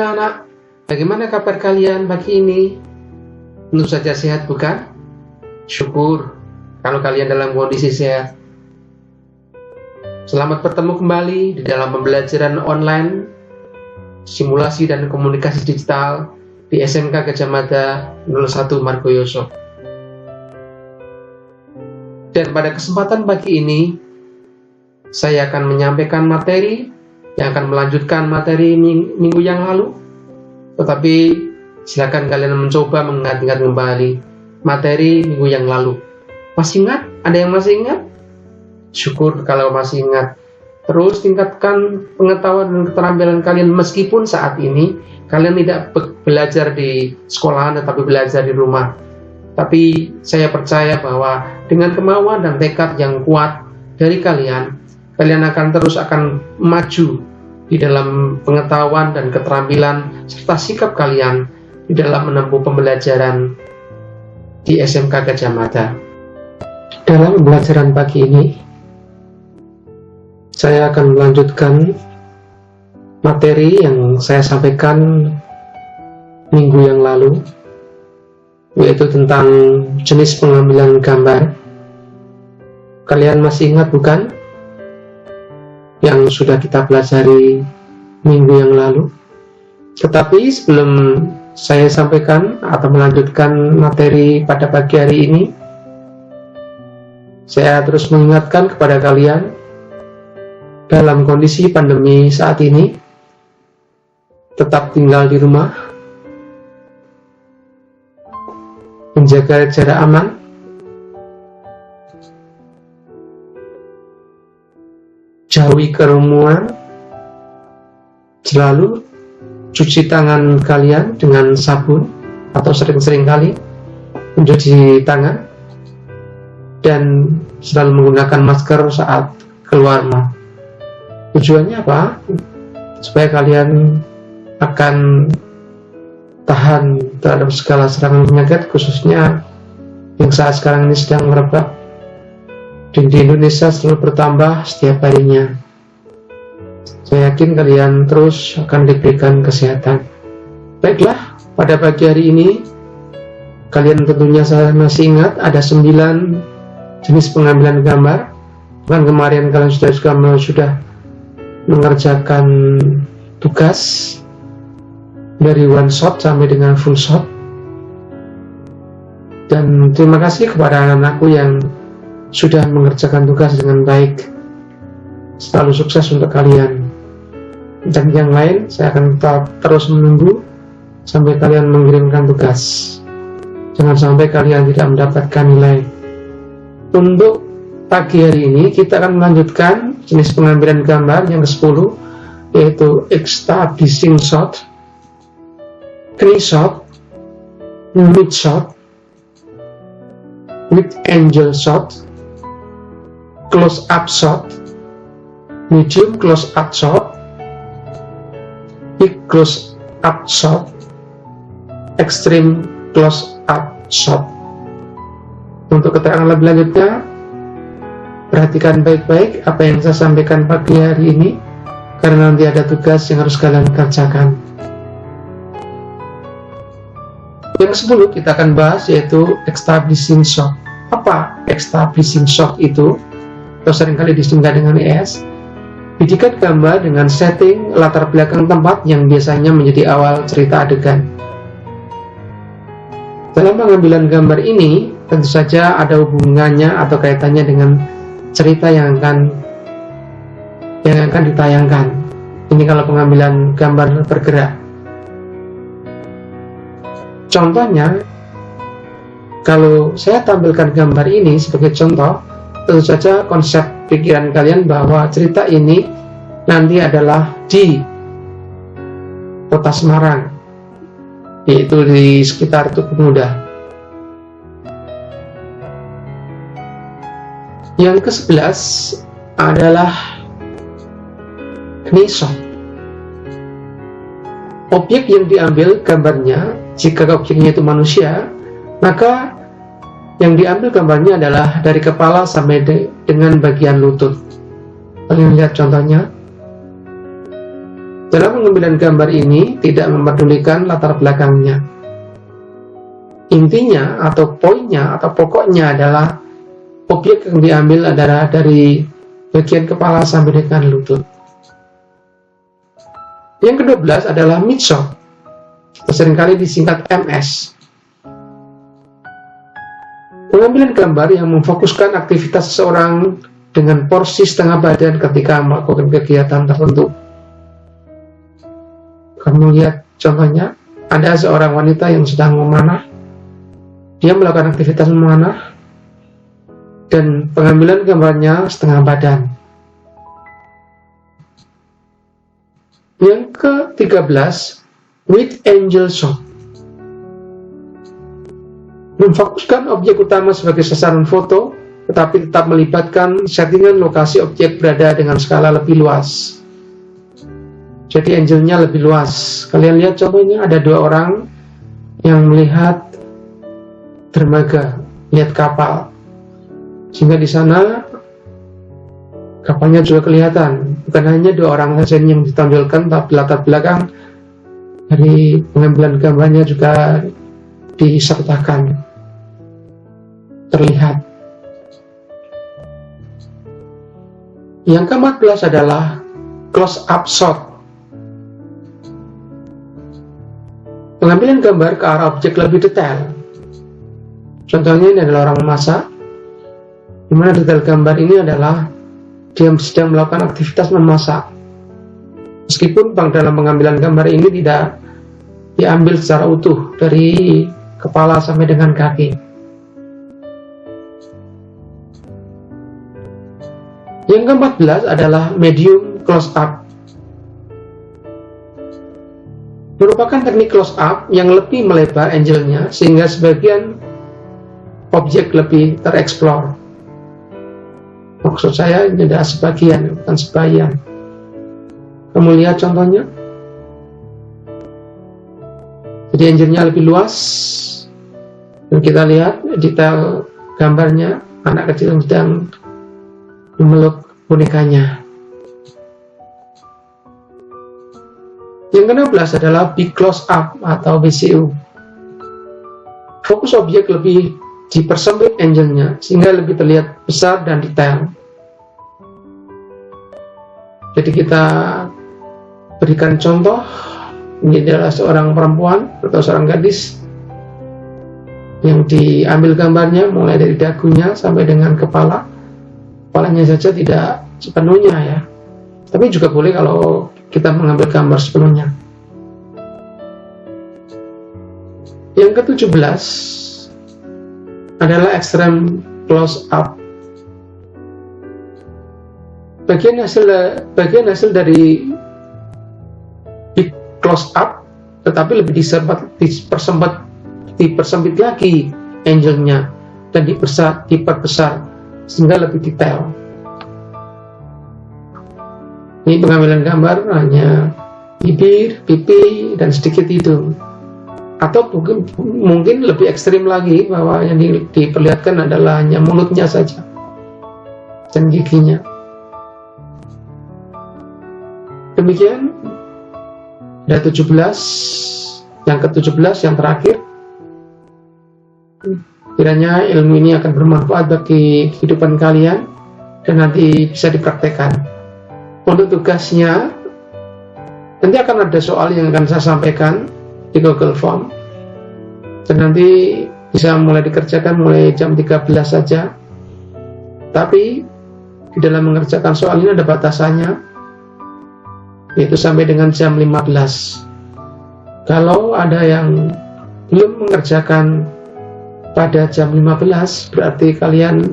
anak-anak, bagaimana kabar kalian pagi ini? Tentu saja sehat, bukan? Syukur kalau kalian dalam kondisi sehat. Selamat bertemu kembali di dalam pembelajaran online, simulasi dan komunikasi digital di SMK Gajah Mada 01 Margoyoso. Dan pada kesempatan pagi ini, saya akan menyampaikan materi yang akan melanjutkan materi minggu yang lalu. Tetapi silakan kalian mencoba mengingat-ingat kembali materi minggu yang lalu. Masih ingat? Ada yang masih ingat? Syukur kalau masih ingat. Terus tingkatkan pengetahuan dan keterampilan kalian meskipun saat ini kalian tidak belajar di sekolahan tetapi belajar di rumah. Tapi saya percaya bahwa dengan kemauan dan tekad yang kuat dari kalian akan terus maju di dalam pengetahuan dan keterampilan serta sikap kalian di dalam menempuh pembelajaran di SMK Gajah Mada. Dalam pembelajaran pagi ini, saya akan melanjutkan materi yang saya sampaikan minggu yang lalu, yaitu tentang jenis pengambilan gambar. Kalian masih ingat bukan? Yang sudah kita pelajari minggu yang lalu. Tetapi sebelum saya sampaikan atau melanjutkan materi pada pagi hari ini, saya terus mengingatkan kepada kalian dalam kondisi pandemi saat ini, tetap tinggal di rumah, menjaga jarak aman, jauhi kerumunan, selalu cuci tangan kalian dengan sabun atau sering-sering kali mencuci tangan, dan selalu menggunakan masker saat keluar rumah. Tujuannya apa? Supaya kalian akan tahan terhadap segala serangan penyakit, khususnya yang saat sekarang ini sedang merebak di Indonesia selalu bertambah setiap harinya. Saya yakin kalian terus akan diberikan kesehatan. Baiklah, pada pagi hari ini kalian tentunya saya masih ingat ada 9 jenis pengambilan gambar. Kan kemarin kalian sudah mengerjakan tugas dari one shot sampai dengan full shot. Dan terima kasih kepada anak-anakku yang sudah mengerjakan tugas dengan baik. Selalu sukses untuk kalian. Dan yang lain saya akan tetap terus menunggu sampai kalian mengirimkan tugas. Jangan sampai kalian tidak mendapatkan nilai. Untuk pagi hari ini kita akan melanjutkan jenis pengambilan gambar yang ke-10, yaitu establishing shot, knee shot, mid shot, mid angle shot, close up shot, medium close up shot, big close up shot, extreme close up shot. Untuk keterangan lebih lanjutnya, perhatikan baik-baik apa yang saya sampaikan pagi hari ini, karena nanti ada tugas yang harus kalian kerjakan. Yang ke-10 kita akan bahas yaitu establishing shot. Apa establishing shot itu? Atau seringkali disingkat dengan ES, bidikan gambar dengan setting latar belakang tempat yang biasanya menjadi awal cerita adegan. Dalam pengambilan gambar ini, tentu saja ada hubungannya atau kaitannya dengan cerita yang akan ditayangkan. Ini kalau pengambilan gambar bergerak. Contohnya, kalau saya tampilkan gambar ini sebagai contoh, tentu saja konsep pikiran kalian bahwa cerita ini nanti adalah di kota Semarang, yaitu di sekitar Tugu Pemuda. Yang ke-11 adalah knee shot. Objek yang diambil gambarnya, jika objeknya itu manusia, maka yang diambil gambarnya adalah dari kepala sampai dengan bagian lutut. Kalian lihat contohnya. Dalam pengambilan gambar ini tidak mempedulikan latar belakangnya. Intinya atau poinnya atau pokoknya adalah objek yang diambil adalah dari bagian kepala sampai dengan lutut. Yang ke-12 adalah midshot, seringkali disingkat MS. Pengambilan gambar yang memfokuskan aktivitas seseorang dengan porsi setengah badan ketika melakukan kegiatan tertentu. Kamu lihat contohnya, ada seorang wanita yang sedang memanah. Dia melakukan aktivitas memanah dan pengambilan gambarnya setengah badan. Yang ke-13, wide angle shot. Memfokuskan objek utama sebagai sasaran foto, tetapi tetap melibatkan settingan lokasi objek berada dengan skala lebih luas. Jadi angle-nya lebih luas. Kalian lihat contohnya, ada dua orang yang melihat dermaga, lihat kapal. Sehingga di sana kapalnya juga kelihatan. Bukan hanya dua orang saja yang ditampilkan, tapi latar belakang dari pengambilan gambarnya juga disertakan, terlihat. Yang ke-14 adalah close up shot. Pengambilan gambar ke arah objek lebih detail. Contohnya ini adalah orang memasak, di mana detail gambar ini adalah dia sedang melakukan aktivitas memasak. Meskipun dalam pengambilan gambar ini tidak diambil secara utuh dari kepala sampai dengan kaki. Yang ke-14 adalah medium close up. Merupakan teknik close up yang lebih melebar angle-nya sehingga sebagian objek lebih tereksplor. Maksud saya ini adalah sebagian, bukan sebagian. Kamu lihat contohnya. Jadi angle-nya lebih luas. Dan kita lihat detail gambarnya, anak kecil yang sedang memeluk bonekanya. Yang ke-16 adalah big close up atau BCU. Fokus objek lebih dipersempit angle-nya sehingga lebih terlihat besar dan detail. Jadi kita berikan contoh, ini adalah seorang perempuan atau seorang gadis yang diambil gambarnya mulai dari dagunya sampai dengan kepala. Kepalanya saja tidak sepenuhnya ya, tapi juga boleh kalau kita mengambil gambar sepenuhnya. Yang ke-17 adalah extreme close up. Bagian hasil dari big close up, tetapi lebih dipersempit lagi angle-nya dan diperbesar sehingga lebih detail. Ini pengambilan gambar hanya bibir, pipi, dan sedikit hidung. Atau mungkin lebih ekstrim lagi bahwa yang diperlihatkan adalah hanya mulutnya saja dan giginya. Demikian ada 17, yang ke-17 yang terakhir. Kiranya ilmu ini akan bermanfaat bagi kehidupan kalian dan nanti bisa dipraktekkan. Untuk tugasnya, nanti akan ada soal yang akan saya sampaikan di Google Form. Dan nanti bisa mulai dikerjakan mulai jam 13 saja. Tapi di dalam mengerjakan soal ini ada batasannya, yaitu sampai dengan jam 15. Kalau ada yang belum mengerjakan pada jam 15, berarti kalian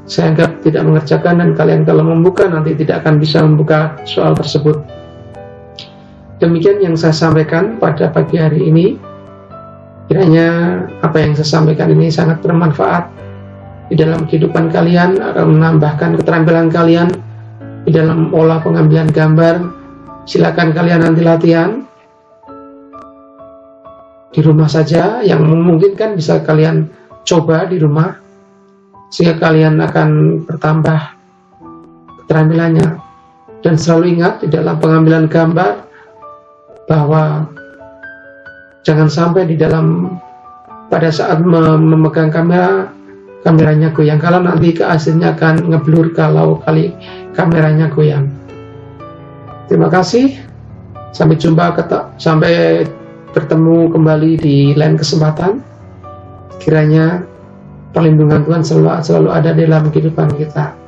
saya anggap tidak mengerjakan, dan kalian kalau membuka nanti tidak akan bisa membuka soal tersebut. Demikian yang saya sampaikan pada pagi hari ini. Kiranya apa yang saya sampaikan ini sangat bermanfaat di dalam kehidupan kalian, akan menambahkan keterampilan kalian di dalam olah pengambilan gambar. Silakan kalian nanti latihan di rumah saja, yang memungkinkan bisa kalian coba di rumah, sehingga kalian akan bertambah keterampilannya. Dan selalu ingat, di dalam pengambilan gambar bahwa jangan sampai di dalam pada saat memegang kameranya goyang, kalau nanti keaslinya akan ngeblur kalau kameranya goyang. Terima kasih, sampai jumpa, sampai bertemu kembali di lain kesempatan. Kiranya perlindungan Tuhan selalu ada dalam kehidupan kita.